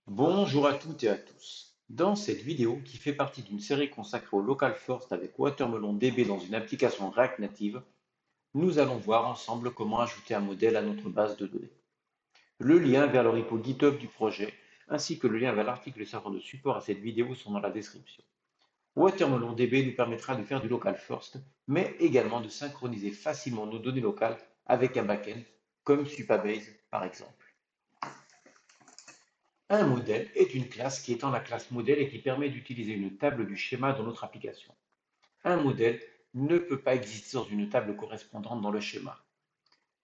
Bonjour à toutes et à tous. Dans cette vidéo qui fait partie d'une série consacrée au Local First avec Watermelon DB dans une application React Native, nous allons voir ensemble comment ajouter un modèle à notre base de données. Le lien vers le repo GitHub du projet ainsi que le lien vers l'article servant de support à cette vidéo sont dans la description. Watermelon DB nous permettra de faire du Local First, mais également de synchroniser facilement nos données locales avec un backend comme Supabase par exemple. Un modèle est une classe qui étend la classe modèle et qui permet d'utiliser une table du schéma dans notre application. Un modèle ne peut pas exister dans une table correspondante dans le schéma.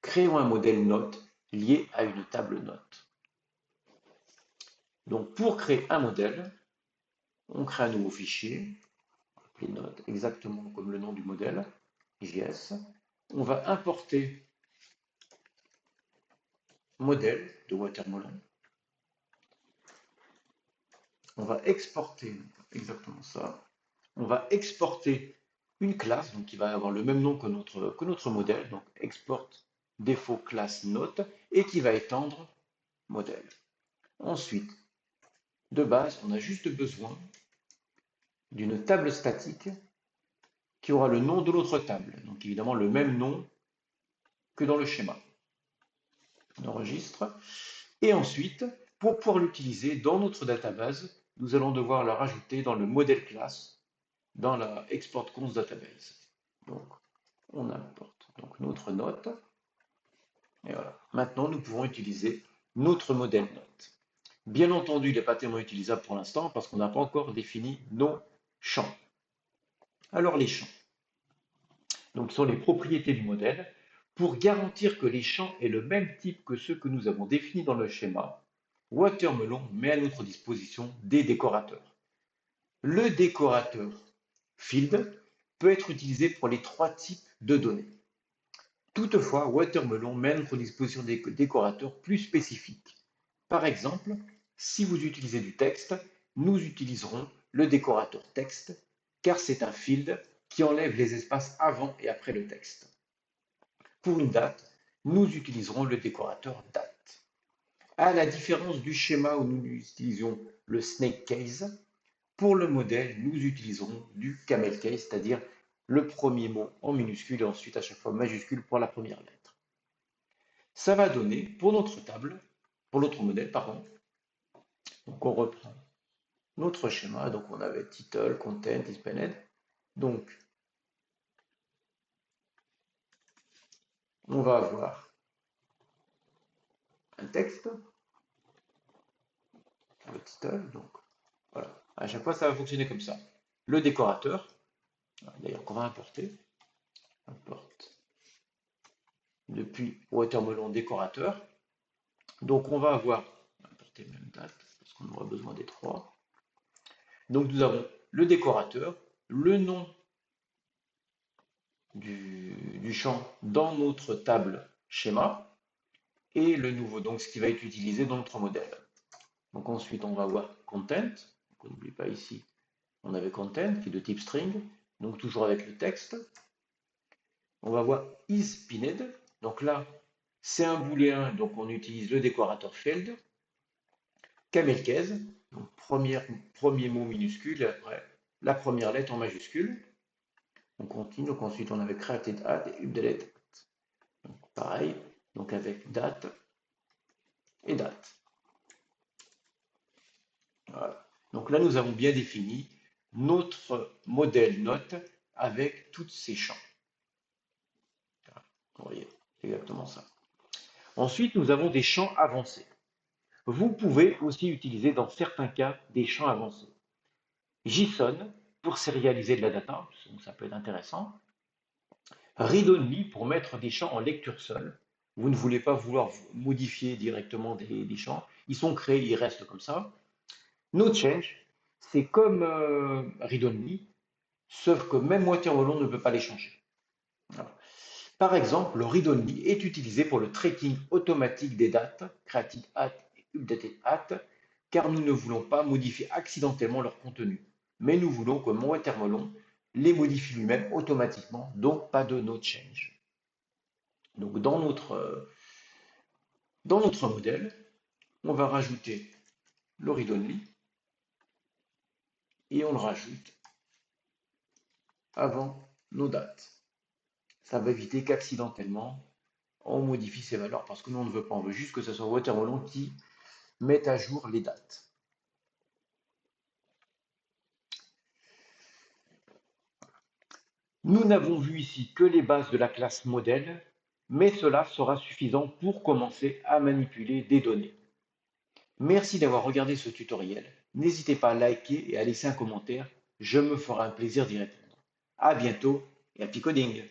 Créons un modèle note lié à une table note. Donc pour créer un modèle, on crée un nouveau fichier, appelé note, exactement comme le nom du modèle, JS. On va importer modèle de Watermelon. On va exporter exactement ça. On va exporter une classe donc qui va avoir le même nom que notre modèle, donc export défaut classe note, et qui va étendre modèle. Ensuite, de base, on a juste besoin d'une table statique qui aura le nom de l'autre table, donc évidemment le même nom que dans le schéma. On enregistre. Et ensuite, pour pouvoir l'utiliser dans notre database, nous allons devoir la rajouter dans le modèle classe dans la export cons database. Donc, on importe donc notre note. Et voilà. Maintenant, nous pouvons utiliser notre modèle note. Bien entendu, il n'est pas tellement utilisable pour l'instant parce qu'on n'a pas encore défini nos champs. Alors, les champs. Donc, ce sont les propriétés du modèle. Pour garantir que les champs aient le même type que ceux que nous avons définis dans le schéma, Watermelon met à notre disposition des décorateurs. Le décorateur field peut être utilisé pour les trois types de données. Toutefois, Watermelon met à notre disposition des décorateurs plus spécifiques. Par exemple, si vous utilisez du texte, nous utiliserons le décorateur texte, car c'est un field qui enlève les espaces avant et après le texte. Pour une date, nous utiliserons le décorateur date. À la différence du schéma où nous utilisions le snake case, pour le modèle, nous utiliserons du camel case, c'est-à-dire le premier mot en minuscule et ensuite à chaque fois majuscule pour la première lettre. Ça va donner pour notre table, pour notre modèle, pardon. Donc on reprend notre schéma. Donc on avait title, content, explained. Donc on va avoir un texte, le title. Donc voilà. À chaque fois, ça va fonctionner comme ça. Le décorateur, d'ailleurs qu'on va importer, importe depuis Watermelon décorateur. Donc on va avoir importer même date parce qu'on aura besoin des trois. Donc nous avons le décorateur, le nom du champ dans notre table schéma et le nouveau, donc ce qui va être utilisé dans notre modèle. Donc ensuite, on va voir content. Donc, on n'oublie pas ici, on avait content qui est de type string, donc toujours avec le texte. On va voir is pinned. Donc là, c'est un booléen, donc on utilise le décorateur field. Camel case, donc premier mot minuscule et après la première lettre en majuscule. On continue, donc ensuite on avait created at et updated at. Donc pareil, donc avec date et date. Voilà. Donc là, nous avons bien défini notre modèle note avec tous ces champs. Vous voyez, c'est exactement ça. Ensuite, nous avons des champs avancés. Vous pouvez aussi utiliser dans certains cas des champs avancés. JSON pour sérialiser de la data, donc ça peut être intéressant. Read-only pour mettre des champs en lecture seule. Vous ne voulez pas vouloir modifier directement des champs. Ils sont créés, ils restent comme ça. No change, c'est comme read-only, sauf que même Watermelon ne peut pas les changer. Voilà. Par exemple, le read-only est utilisé pour le tracking automatique des dates, created at et updated at, car nous ne voulons pas modifier accidentellement leur contenu. Mais nous voulons que mon Watermelon les modifie lui-même automatiquement, donc pas de no change. Donc dans notre modèle, on va rajouter le read-only et on le rajoute avant nos dates. Ça va éviter qu'accidentellement on modifie ces valeurs parce que nous on ne veut pas, on veut juste que ce soit Watermelon qui mette à jour les dates. Nous n'avons vu ici que les bases de la classe modèle, mais cela sera suffisant pour commencer à manipuler des données. Merci d'avoir regardé ce tutoriel. N'hésitez pas à liker et à laisser un commentaire. Je me ferai un plaisir d'y répondre. À bientôt et happy coding!